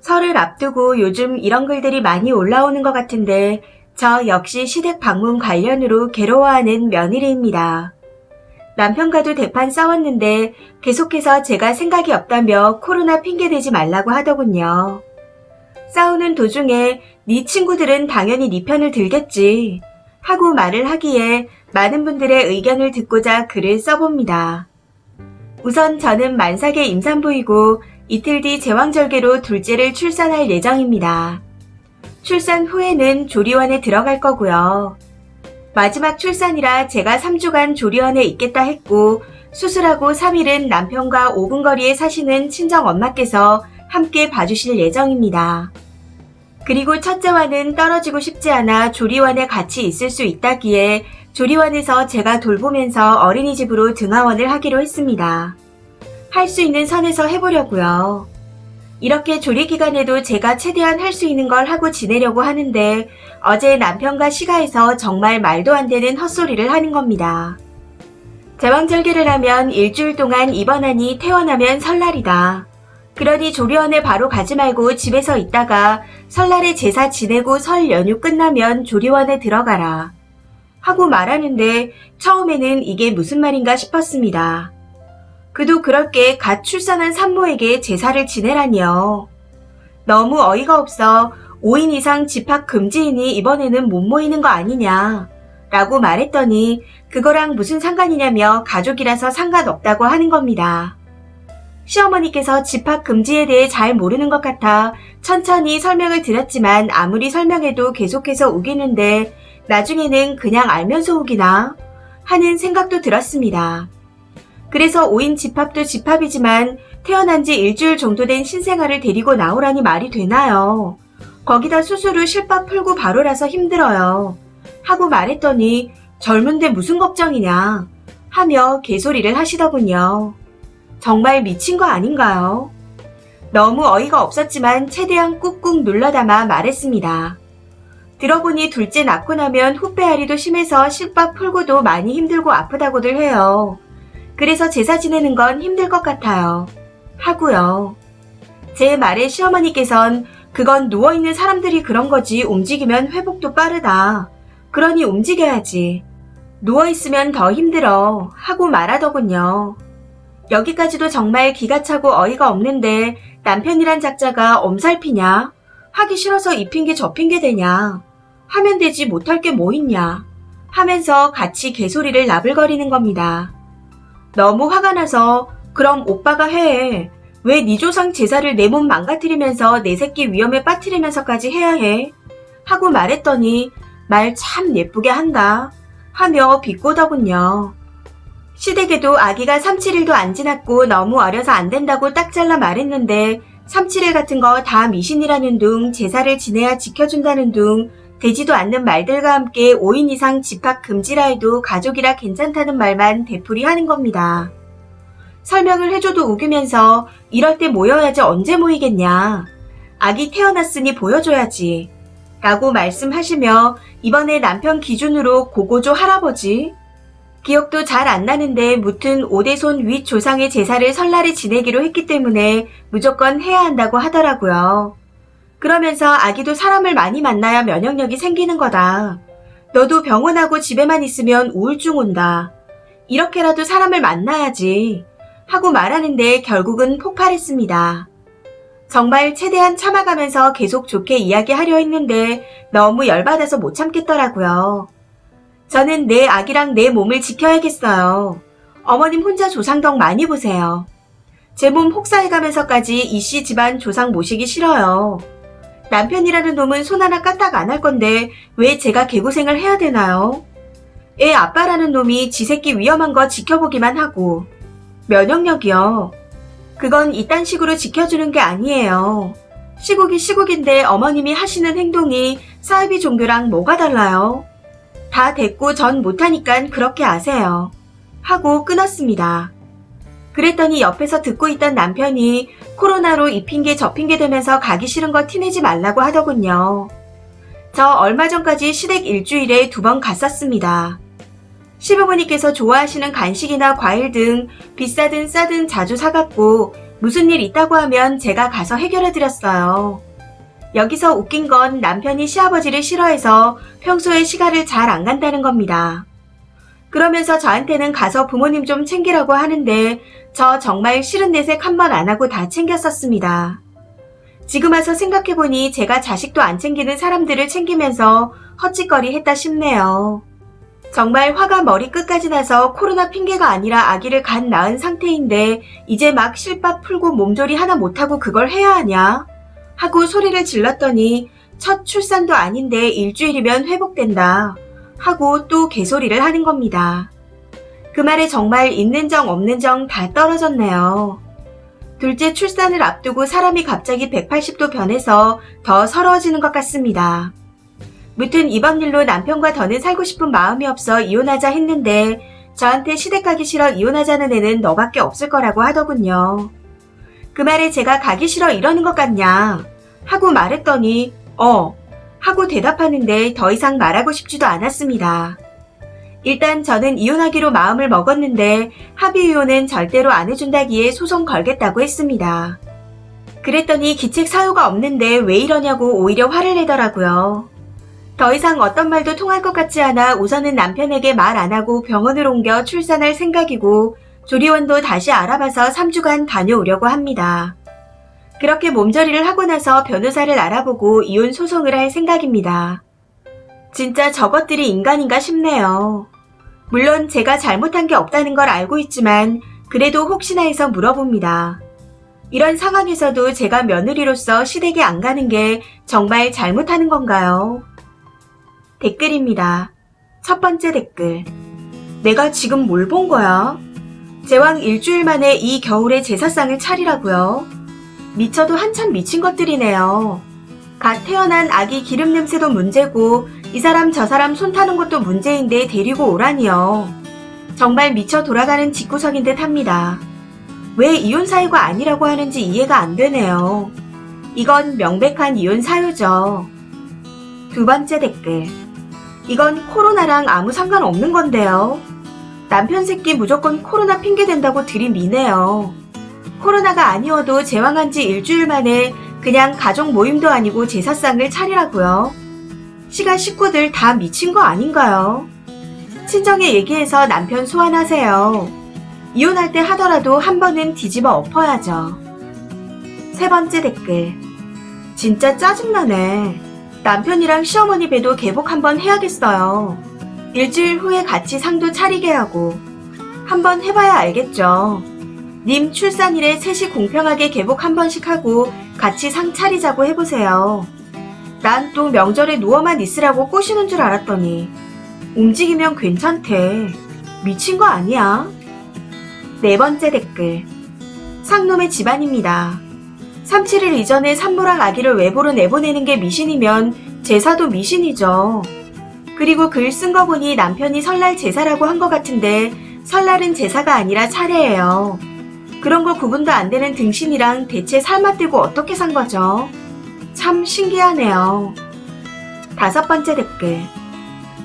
설을 앞두고 요즘 이런 글들이 많이 올라오는 것 같은데 저 역시 시댁 방문 관련으로 괴로워하는 며느리입니다. 남편과도 대판 싸웠는데 계속해서 제가 생각이 없다며 코로나 핑계대지 말라고 하더군요. 싸우는 도중에 네 친구들은 당연히 네 편을 들겠지 하고 말을 하기에 많은 분들의 의견을 듣고자 글을 써봅니다. 우선 저는 만삭의 임산부이고 이틀 뒤 제왕절개로 둘째를 출산할 예정입니다. 출산 후에는 조리원에 들어갈 거고요. 마지막 출산이라 제가 3주간 조리원에 있겠다 했고 수술하고 3일은 남편과 5분 거리에 사시는 친정엄마께서 함께 봐주실 예정입니다. 그리고 첫째와는 떨어지고 싶지 않아 조리원에 같이 있을 수 있다기에 조리원에서 제가 돌보면서 어린이집으로 등하원을 하기로 했습니다. 할 수 있는 선에서 해보려고요. 이렇게 조리 기간에도 제가 최대한 할 수 있는 걸 하고 지내려고 하는데 어제 남편과 시가해서 정말 말도 안 되는 헛소리를 하는 겁니다. 제왕절개를 하면 일주일 동안 입원하니 퇴원하면 설날이다. 그러니 조리원에 바로 가지 말고 집에서 있다가 설날에 제사 지내고 설 연휴 끝나면 조리원에 들어가라. 하고 말하는데 처음에는 이게 무슨 말인가 싶었습니다. 그도 그럴 게 갓 출산한 산모에게 제사를 지내라니요. 너무 어이가 없어 5인 이상 집합 금지이니 이번에는 못 모이는 거 아니냐 라고 말했더니 그거랑 무슨 상관이냐며 가족이라서 상관없다고 하는 겁니다. 시어머니께서 집합 금지에 대해 잘 모르는 것 같아 천천히 설명을 드렸지만 아무리 설명해도 계속해서 우기는데 나중에는 그냥 알면서 우기나 하는 생각도 들었습니다. 그래서 5인 집합도 집합이지만 태어난 지 일주일 정도 된 신생아를 데리고 나오라니 말이 되나요? 거기다 수술 후 실밥 풀고 바로라서 힘들어요. 하고 말했더니 젊은데 무슨 걱정이냐 하며 개소리를 하시더군요. 정말 미친 거 아닌가요? 너무 어이가 없었지만 최대한 꾹꾹 눌러담아 말했습니다. 들어보니 둘째 낳고 나면 후배아리도 심해서 실밥 풀고도 많이 힘들고 아프다고들 해요. 그래서 제사 지내는 건 힘들 것 같아요. 하고요. 제 말에 시어머니께선 그건 누워있는 사람들이 그런 거지 움직이면 회복도 빠르다. 그러니 움직여야지. 누워있으면 더 힘들어. 하고 말하더군요. 여기까지도 정말 기가 차고 어이가 없는데 남편이란 작자가 엄살피냐? 하기 싫어서 이 핑계 저 핑계 대냐? 하면 되지 못할 게 뭐 있냐? 하면서 같이 개소리를 나불거리는 겁니다. 너무 화가 나서 그럼 오빠가 해. 왜 네 조상 제사를 내 몸 망가뜨리면서 내 새끼 위험에 빠뜨리면서까지 해야 해? 하고 말했더니 말 참 예쁘게 한다 하며 비꼬더군요. 시댁에도 아기가 3-7일도 안 지났고 너무 어려서 안 된다고 딱 잘라 말했는데 3-7일 같은 거 다 미신이라는 둥 제사를 지내야 지켜준다는 둥 되지도 않는 말들과 함께 5인 이상 집합 금지라 해도 가족이라 괜찮다는 말만 되풀이 하는 겁니다. 설명을 해줘도 우기면서 이럴 때 모여야지 언제 모이겠냐. 아기 태어났으니 보여줘야지. 라고 말씀하시며 이번에 남편 기준으로 고고조 할아버지 기억도 잘 안 나는데 무튼 오대손 윗 조상의 제사를 설날에 지내기로 했기 때문에 무조건 해야 한다고 하더라고요. 그러면서 아기도 사람을 많이 만나야 면역력이 생기는 거다. 너도 병원하고 집에만 있으면 우울증 온다. 이렇게라도 사람을 만나야지. 하고 말하는데 결국은 폭발했습니다. 정말 최대한 참아가면서 계속 좋게 이야기하려 했는데 너무 열받아서 못 참겠더라고요. 저는 내 아기랑 내 몸을 지켜야겠어요. 어머님 혼자 조상덕 많이 보세요. 제 몸 혹사해가면서까지 이씨 집안 조상 모시기 싫어요. 남편이라는 놈은 손 하나 까딱 안 할 건데 왜 제가 개고생을 해야 되나요? 애 아빠라는 놈이 지 새끼 위험한 거 지켜보기만 하고 면역력이요. 그건 이딴 식으로 지켜주는 게 아니에요. 시국이 시국인데 어머님이 하시는 행동이 사이비 종교랑 뭐가 달라요? 다 됐고 전 못하니깐 그렇게 아세요. 하고 끊었습니다. 그랬더니 옆에서 듣고 있던 남편이 코로나로 이 핑계 저 핑계 대면서 가기 싫은 거 티내지 말라고 하더군요. 저 얼마 전까지 시댁 일주일에 2번 갔었습니다. 시부모님께서 좋아하시는 간식이나 과일 등 비싸든 싸든 자주 사갖고 무슨 일 있다고 하면 제가 가서 해결해드렸어요. 여기서 웃긴 건 남편이 시아버지를 싫어해서 평소에 시가를 잘 안 간다는 겁니다. 그러면서 저한테는 가서 부모님 좀 챙기라고 하는데 저 정말 싫은 내색 한 번 안 하고 다 챙겼었습니다. 지금 와서 생각해보니 제가 자식도 안 챙기는 사람들을 챙기면서 헛짓거리 했다 싶네요. 정말 화가 머리 끝까지 나서 코로나 핑계가 아니라 아기를 갓 낳은 상태인데 이제 막 실밥 풀고 몸조리 하나 못하고 그걸 해야 하냐? 하고 소리를 질렀더니 첫 출산도 아닌데 일주일이면 회복된다. 하고 또 개소리를 하는 겁니다. 그 말에 정말 있는 정 없는 정 다 떨어졌네요. 둘째 출산을 앞두고 사람이 갑자기 180도 변해서 더 서러워지는 것 같습니다. 무튼 이번 일로 남편과 더는 살고 싶은 마음이 없어 이혼하자 했는데 저한테 시댁 가기 싫어 이혼하자는 애는 너밖에 없을 거라고 하더군요. 그 말에 제가 가기 싫어 이러는 것 같냐 하고 말했더니 하고 대답하는데 더 이상 말하고 싶지도 않았습니다. 일단 저는 이혼하기로 마음을 먹었는데 합의이혼은 절대로 안 해준다기에 소송 걸겠다고 했습니다. 그랬더니 기책 사유가 없는데 왜 이러냐고 오히려 화를 내더라고요. 더 이상 어떤 말도 통할 것 같지 않아 우선은 남편에게 말 안 하고 병원을 옮겨 출산할 생각이고 조리원도 다시 알아봐서 3주간 다녀오려고 합니다. 그렇게 몸조리를 하고 나서 변호사를 알아보고 이혼 소송을 할 생각입니다. 진짜 저것들이 인간인가 싶네요. 물론 제가 잘못한 게 없다는 걸 알고 있지만 그래도 혹시나 해서 물어봅니다. 이런 상황에서도 제가 며느리로서 시댁에 안 가는 게 정말 잘못하는 건가요? 댓글입니다. 첫 번째 댓글. 내가 지금 뭘 본 거야? 제왕 일주일 만에 이 겨울에 제사상을 차리라고요? 미쳐도 한참 미친 것들이네요. 갓 태어난 아기 기름 냄새도 문제고 이 사람 저 사람 손 타는 것도 문제인데 데리고 오라니요. 정말 미쳐 돌아가는 집구석인 듯 합니다. 왜 이혼 사유가 아니라고 하는지 이해가 안 되네요. 이건 명백한 이혼 사유죠. 두 번째 댓글. 이건 코로나랑 아무 상관없는 건데요. 남편 새끼 무조건 코로나 핑계 댄다고 들이미네요. 코로나가 아니어도 제왕한 지 일주일 만에 그냥 가족 모임도 아니고 제사상을 차리라고요. 시가 식구들 다 미친 거 아닌가요? 친정에 얘기해서 남편 소환하세요. 이혼할 때 하더라도 한 번은 뒤집어 엎어야죠. 세 번째 댓글. 진짜 짜증나네. 남편이랑 시어머니 배도 개복 한번 해야겠어요. 일주일 후에 같이 상도 차리게 하고. 한번 해봐야 알겠죠. 님 출산일에 셋이 공평하게 개복 한 번씩 하고 같이 상 차리자고 해보세요. 난 또 명절에 누워만 있으라고 꼬시는 줄 알았더니 움직이면 괜찮대. 미친 거 아니야? 네 번째 댓글. 상놈의 집안입니다. 3-7일 이전에 산모랑 아기를 외부로 내보내는 게 미신이면 제사도 미신이죠. 그리고 글 쓴 거 보니 남편이 설날 제사라고 한 것 같은데 설날은 제사가 아니라 차례예요. 그런 거 구분도 안 되는 등신이랑 대체 삶아뜨고 어떻게 산 거죠? 참 신기하네요. 다섯 번째 댓글.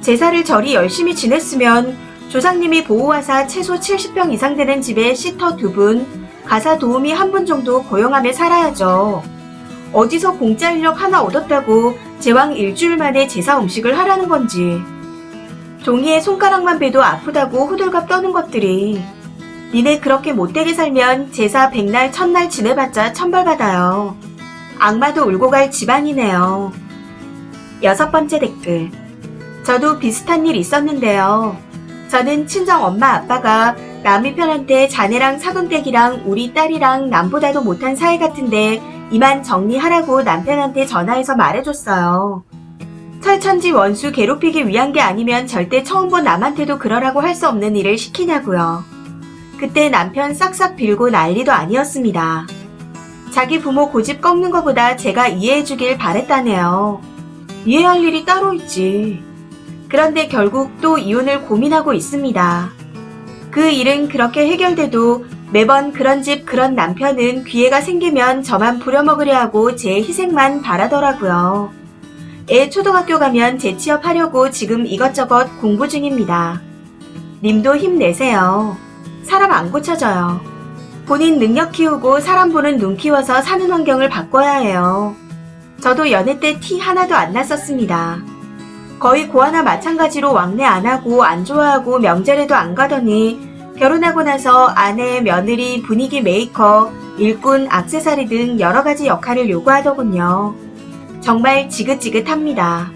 제사를 저리 열심히 지냈으면 조상님이 보호하사 최소 70평 이상 되는 집에 시터 2분, 가사 도우미 1분 정도 고용하며 살아야죠. 어디서 공짜 인력 하나 얻었다고 제왕 일주일 만에 제사 음식을 하라는 건지. 종이에 손가락만 베도 아프다고 호들갑 떠는 것들이. 니네 그렇게 못되게 살면 제사 100날 1000날 지내봤자 천벌받아요. 악마도 울고 갈 집안이네요. 여섯 번째 댓글. 저도 비슷한 일 있었는데요. 저는 친정 엄마 아빠가 남의 편한테 자네랑 사돈댁이랑 우리 딸이랑 남보다도 못한 사이 같은데 이만 정리하라고 남편한테 전화해서 말해줬어요. 철천지 원수 괴롭히기 위한 게 아니면 절대 처음 본 남한테도 그러라고 할 수 없는 일을 시키냐고요. 그때 남편 싹싹 빌고 난리도 아니었습니다. 자기 부모 고집 꺾는 것보다 제가 이해해주길 바랬다네요. 이해할 일이 따로 있지. 그런데 결국 또 이혼을 고민하고 있습니다. 그 일은 그렇게 해결돼도 매번 그런 집 그런 남편은 기회가 생기면 저만 부려먹으려 하고 제 희생만 바라더라고요. 애 초등학교 가면 재취업하려고 지금 이것저것 공부 중입니다. 님도 힘내세요. 사람 안 고쳐져요. 본인 능력 키우고 사람 보는 눈 키워서 사는 환경을 바꿔야 해요. 저도 연애 때 티 하나도 안 났었습니다. 거의 고아나 마찬가지로 왕래 안 하고 안 좋아하고 명절에도 안 가더니 결혼하고 나서 아내, 며느리, 분위기 메이커, 일꾼, 액세서리 등 여러 가지 역할을 요구하더군요. 정말 지긋지긋합니다.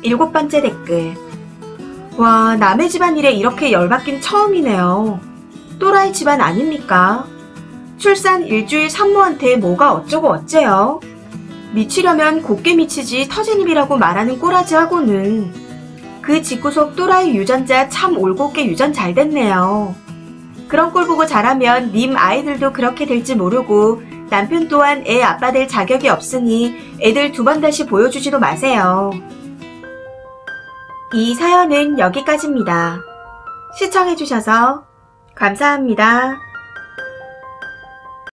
7번째 댓글. 와, 남의 집안일에 이렇게 열받긴 처음이네요. 또라이 집안 아닙니까? 출산 일주일 산모한테 뭐가 어쩌고 어째요? 미치려면 곱게 미치지 터진입이라고 말하는 꼬라지하고는. 그 집구석 또라이 유전자 참 올곧게 유전 잘 됐네요. 그런 꼴 보고 자라면 님 아이들도 그렇게 될지 모르고 남편 또한 애 아빠 될 자격이 없으니 애들 2번 다시 보여주지도 마세요. 이 사연은 여기까지입니다. 시청해주셔서 감사합니다.